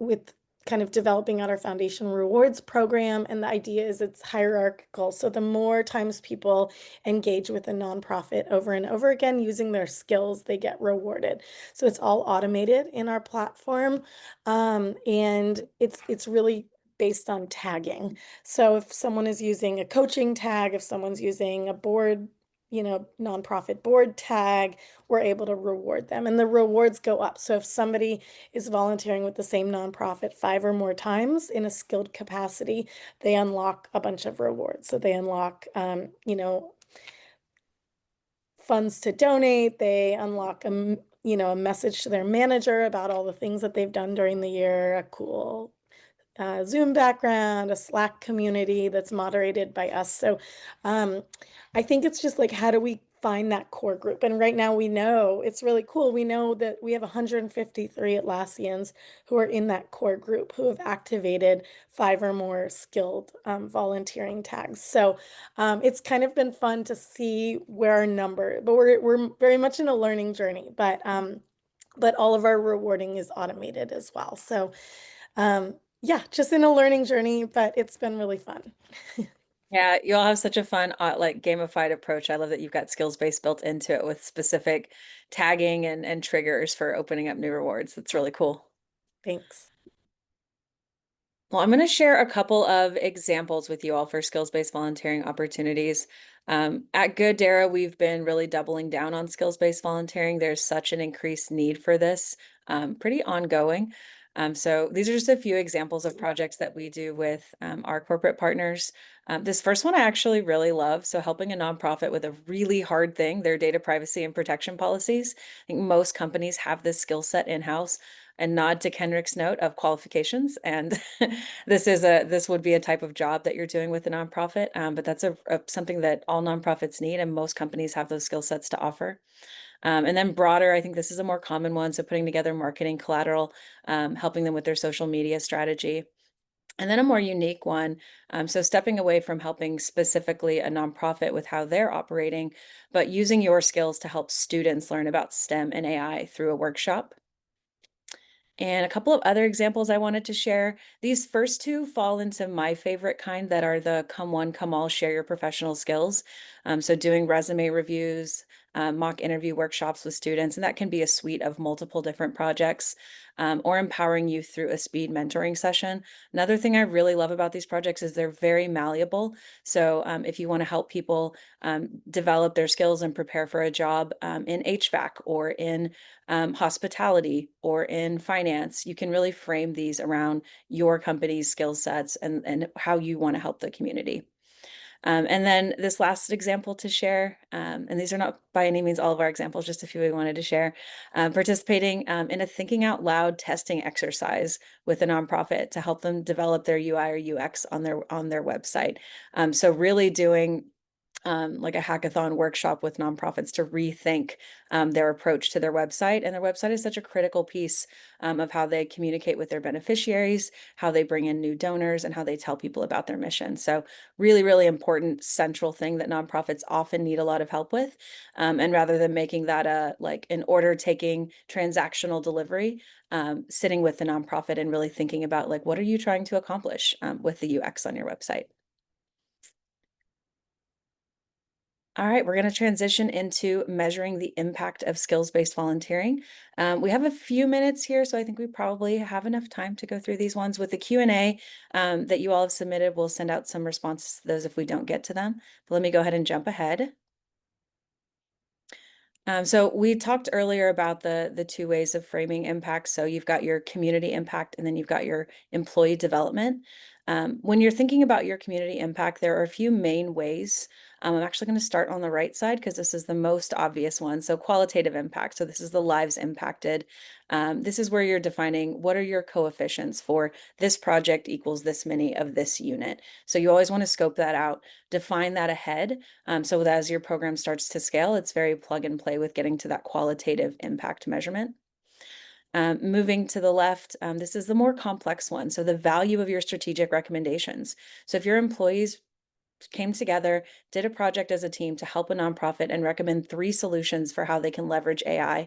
with kind of developing out our foundation rewards program, and the idea is it's hierarchical. So the more times people engage with a nonprofit over and over again using their skills, they get rewarded. So it's all automated in our platform, and it's really based on tagging. So if someone is using a coaching tag, if someone's using a board nonprofit board tag, we're able to reward them, and the rewards go up. So if somebody is volunteering with the same nonprofit 5 or more times in a skilled capacity, they unlock a bunch of rewards. So they unlock, funds to donate. They unlock a message to their manager about all the things that they've done during the year, a cool Zoom background, a Slack community that's moderated by us. So I think it's just like, how do we find that core group? And right now we know it's really cool. We know that we have 153 Atlassians who are in that core group who have activated 5 or more skilled volunteering tags. So it's kind of been fun to see where our number, but we're very much in a learning journey, but all of our rewarding is automated as well. So yeah, just in a learning journey, but it's been really fun. Yeah, you all have such a fun, like gamified approach. I love that you've got skills based built into it with specific tagging and triggers for opening up new rewards. That's really cool. Thanks. Well, I'm going to share a couple of examples with you all for skills-based volunteering opportunities. At Goodera, we've been really doubling down on skills-based volunteering. There's such an increased need for this, pretty ongoing. So these are just a few examples of projects that we do with our corporate partners. This first one I actually really love. So helping a nonprofit with a really hard thing, their data privacy and protection policies. I think most companies have this skill set in-house, and nod to Kenrick's note of qualifications. And this would be a type of job that you're doing with a nonprofit, but that's something that all nonprofits need, and most companies have those skill sets to offer. And then broader, I think this is a more common one. So putting together marketing collateral, helping them with their social media strategy. And then a more unique one, so stepping away from helping specifically a nonprofit with how they're operating, but using your skills to help students learn about STEM and AI through a workshop. And a couple of other examples I wanted to share. These first two fall into my favorite kind that are the come one, come all, share your professional skills. So doing resume reviews, mock interview workshops with students, and that can be a suite of multiple different projects, or empowering you through a speed mentoring session. Another thing I really love about these projects is they're very malleable. So if you want to help people develop their skills and prepare for a job in HVAC or in hospitality or in finance, you can really frame these around your company's skill sets and how you want to help the community. And then this last example to share, and these are not by any means all of our examples, just a few we wanted to share, participating in a thinking out loud testing exercise with a nonprofit to help them develop their UI or UX on their website. So really doing like a hackathon workshop with nonprofits to rethink their approach to their website. And their website is such a critical piece of how they communicate with their beneficiaries, how they bring in new donors, and how they tell people about their mission. So really, really important central thing that nonprofits often need a lot of help with. And rather than making that a like an order taking transactional delivery, sitting with the nonprofit and really thinking about like, what are you trying to accomplish with the UX on your website? All right, we're going to transition into measuring the impact of skills-based volunteering. We have a few minutes here, so I think we probably have enough time to go through these ones. With the Q&A that you all have submitted, we'll send out some responses to those if we don't get to them. But let me go ahead and jump ahead. So we talked earlier about the two ways of framing impact. So you've got your community impact and then you've got your employee development. When you're thinking about your community impact, there are a few main ways. I'm actually going to start on the right side because this is the most obvious one. So qualitative impact. So this is the lives impacted. This is where you're defining what are your coefficients for this project equals this many of this unit. So you always want to scope that out, define that ahead. So that as your program starts to scale, it's very plug and play with getting to that qualitative impact measurement. Moving to the left, this is the more complex one. So the value of your strategic recommendations. So if your employees came together, did a project as a team to help a nonprofit and recommend 3 solutions for how they can leverage AI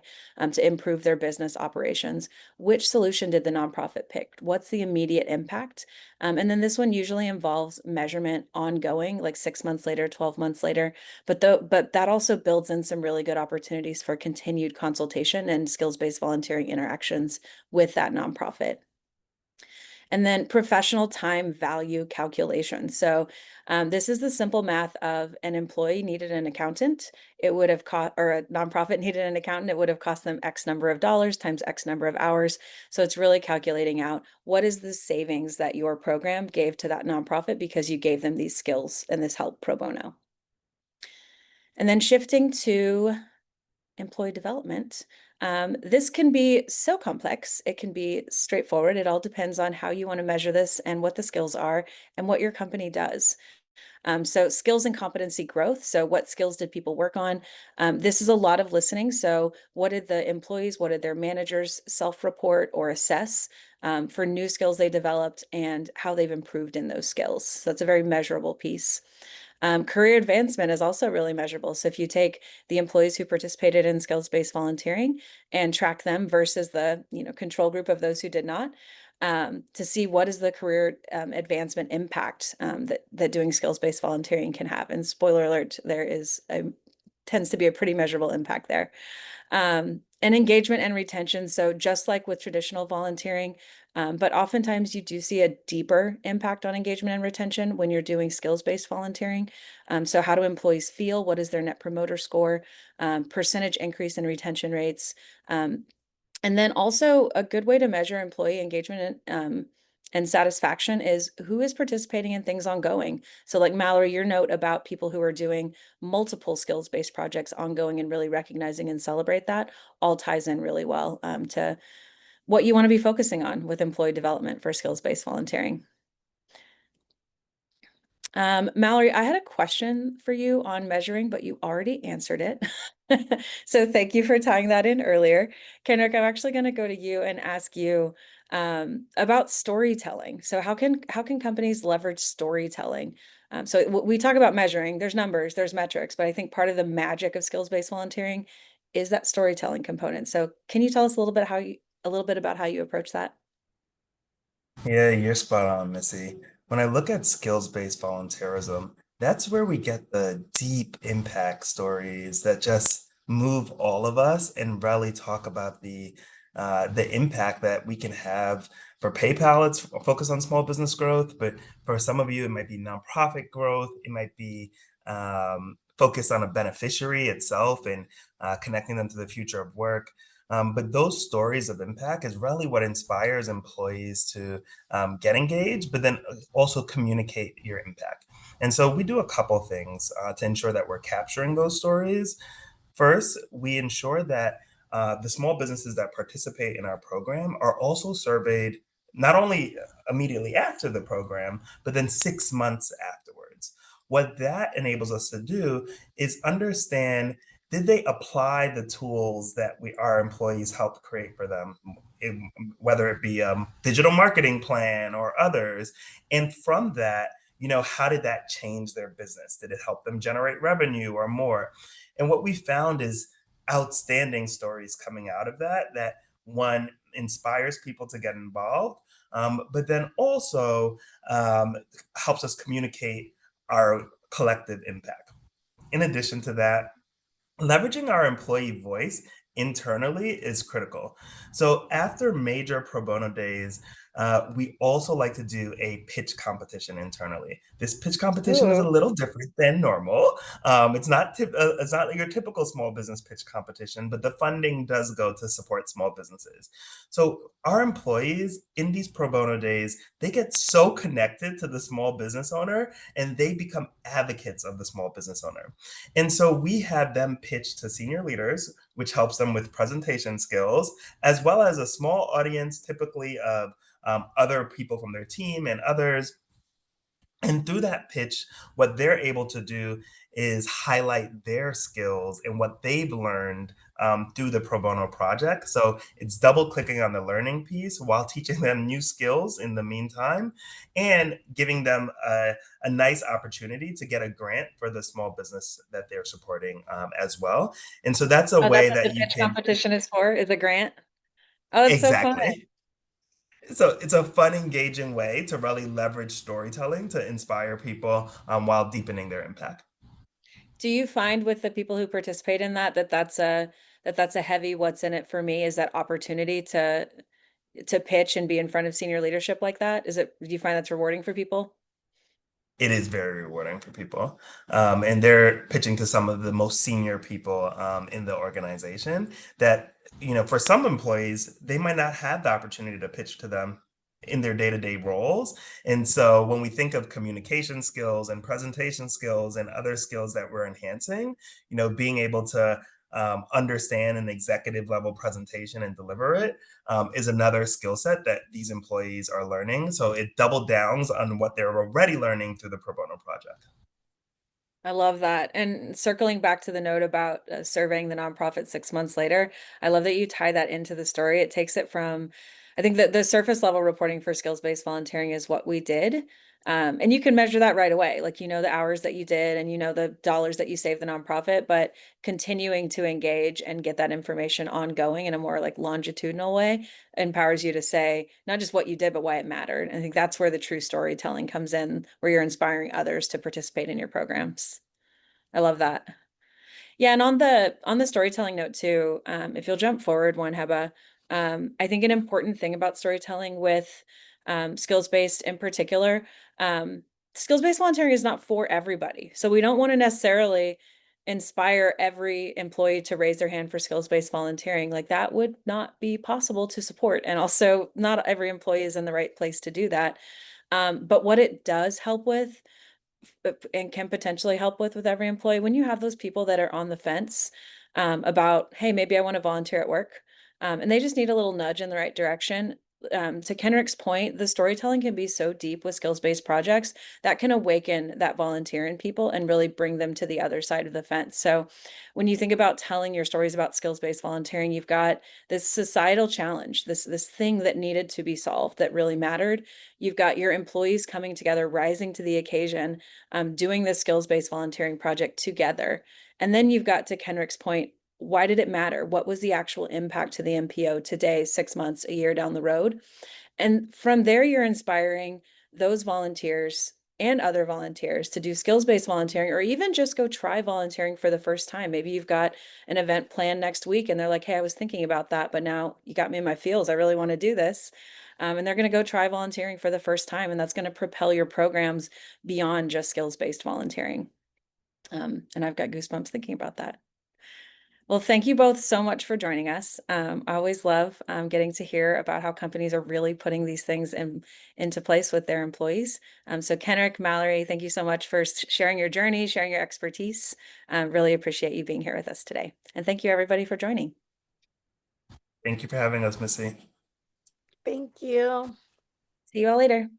to improve their business operations. Which solution did the nonprofit pick? What's the immediate impact? And then this one usually involves measurement ongoing, like 6 months later, 12 months later. But that also builds in some really good opportunities for continued consultation and skills-based volunteering interactions with that nonprofit. And then professional time value calculation. So this is the simple math of an employee needed an accountant. It would have cost, or a nonprofit needed an accountant. It would have cost them X number of dollars times X number of hours. So it's really calculating out what is the savings that your program gave to that nonprofit because you gave them these skills and this help pro bono. And then shifting to employee development. This can be so complex. It can be straightforward. It all depends on how you want to measure this and what the skills are and what your company does. So skills and competency growth. So what skills did people work on? This is a lot of listening. So what did the employees, what did their managers self-report or assess for new skills they developed and how they've improved in those skills? So that's a very measurable piece. Career advancement is also really measurable. So if you take the employees who participated in skills-based volunteering and track them versus the control group of those who did not, to see what is the career advancement impact that doing skills-based volunteering can have. And spoiler alert, tends to be a pretty measurable impact there. And engagement and retention. So just like with traditional volunteering, but oftentimes you do see a deeper impact on engagement and retention when you're doing skills-based volunteering. So how do employees feel? What is their net promoter score? Percentage increase in retention rates. And then also a good way to measure employee engagement and satisfaction is who is participating in things ongoing. So like Mallory, your note about people who are doing multiple skills-based projects ongoing and really recognizing and celebrate that all ties in really well to what you want to be focusing on with employee development for skills-based volunteering. Mallory, I had a question for you on measuring, but you already answered it. So thank you for tying that in earlier. Kendrick, I'm actually going to go to you and ask you about storytelling. So how can companies leverage storytelling? We talk about measuring, there's numbers, there's metrics, but I think part of the magic of skills-based volunteering is that storytelling component. So can you tell us a little bit about how you approach that? Yeah, you're spot on, Missy. When I look at skills-based volunteerism, that's where we get the deep impact stories that just move all of us and really talk about the impact that we can have. For PayPal, it's focused on small business growth, but for some of you, it might be nonprofit growth. It might be focused on a beneficiary itself and connecting them to the future of work. But those stories of impact is really what inspires employees to get engaged, but then also communicate your impact. And so we do a couple things to ensure that we're capturing those stories. First, we ensure that the small businesses that participate in our program are also surveyed not only immediately after the program, but then 6 months afterwards. What that enables us to do is understand, did they apply the tools that our employees helped create for them, whether it be digital marketing plan or others. And from that, how did that change their business? Did it help them generate revenue or more? And what we found is outstanding stories coming out of that one inspires people to get involved, but then also helps us communicate our collective impact. In addition to that, leveraging our employee voice internally is critical. So after major pro bono days, we also like to do a pitch competition internally. This pitch competition is a Ooh. little different than normal. It's not your typical small business pitch competition, but the funding does go to support small businesses. So our employees in these pro bono days, they get so connected to the small business owner and they become advocates of the small business owner. And so we had them pitch to senior leaders, which helps them with presentation skills, as well as a small audience, typically of other people from their team and others. And through that pitch, what they're able to do is highlight their skills and what they've learned through the pro bono project. So it's double clicking on the learning piece while teaching them new skills in the meantime and giving them a nice opportunity to get a grant for the small business that they're supporting as well. And so that's a Oh, that's way what the that you pitch can competition is for, is a grant? Oh, it's so fun. exactly. So it's a fun, engaging way to really leverage storytelling to inspire people while deepening their impact. Do you find with the people who participate in that that's a heavy what's in it for me is that opportunity to pitch and be in front of senior leadership like that? Do you find that's rewarding for people? It is very rewarding for people. And they're pitching to some of the most senior people in the organization that, for some employees, they might not have the opportunity to pitch to them in their day-to-day roles. And so when we think of communication skills and presentation skills and other skills that we're enhancing, being able to understand an executive level presentation and deliver it is another skill set that these employees are learning. So it double downs on what they're already learning through the pro bono project. I love that. And circling back to the note about surveying the nonprofit 6 months later, I love that you tie that into the story. It takes it from, I think that the surface level reporting for skills-based volunteering is what we did. And you can measure that right away. Like, the hours that you did and the dollars that you saved the nonprofit, but continuing to engage and get that information ongoing in a more like longitudinal way empowers you to say not just what you did, but why it mattered. And I think that's where the true storytelling comes in, where you're inspiring others to participate in your programs. I love that. Yeah, and on the storytelling note too, if you'll jump forward one, Heba, I think an important thing about storytelling with skills-based in particular, skills-based volunteering is not for everybody. So we don't want to necessarily inspire every employee to raise their hand for skills-based volunteering. Like that would not be possible to support. And also not every employee is in the right place to do that. But what it does help with and can potentially help with every employee when you have those people that are on the fence about, hey, maybe I want to volunteer at work, and they just need a little nudge in the right direction. To Kenrick's point, the storytelling can be so deep with skills-based projects that can awaken that volunteer in people and really bring them to the other side of the fence. So when you think about telling your stories about skills-based volunteering, you've got this societal challenge, this thing that needed to be solved that really mattered. You've got your employees coming together, rising to the occasion, doing this skills-based volunteering project together. And then you've got, to Kenrick's point, why did it matter? What was the actual impact to the MPO today, 6 months, a year down the road? And from there, you're inspiring those volunteers and other volunteers to do skills-based volunteering, or even just go try volunteering for the first time. Maybe you've got an event planned next week and they're like, hey, I was thinking about that, but now you got me in my feels. I really want to do this. And they're going to go try volunteering for the first time. And that's going to propel your programs beyond just skills-based volunteering. And I've got goosebumps thinking about that. Well, thank you both so much for joining us. I always love getting to hear about how companies are really putting these things into place with their employees. So Kenrick, Mallory, thank you so much for sharing your journey, sharing your expertise. Really appreciate you being here with us today. And thank you everybody for joining. Thank you for having us, Missy. Thank you. See you all later.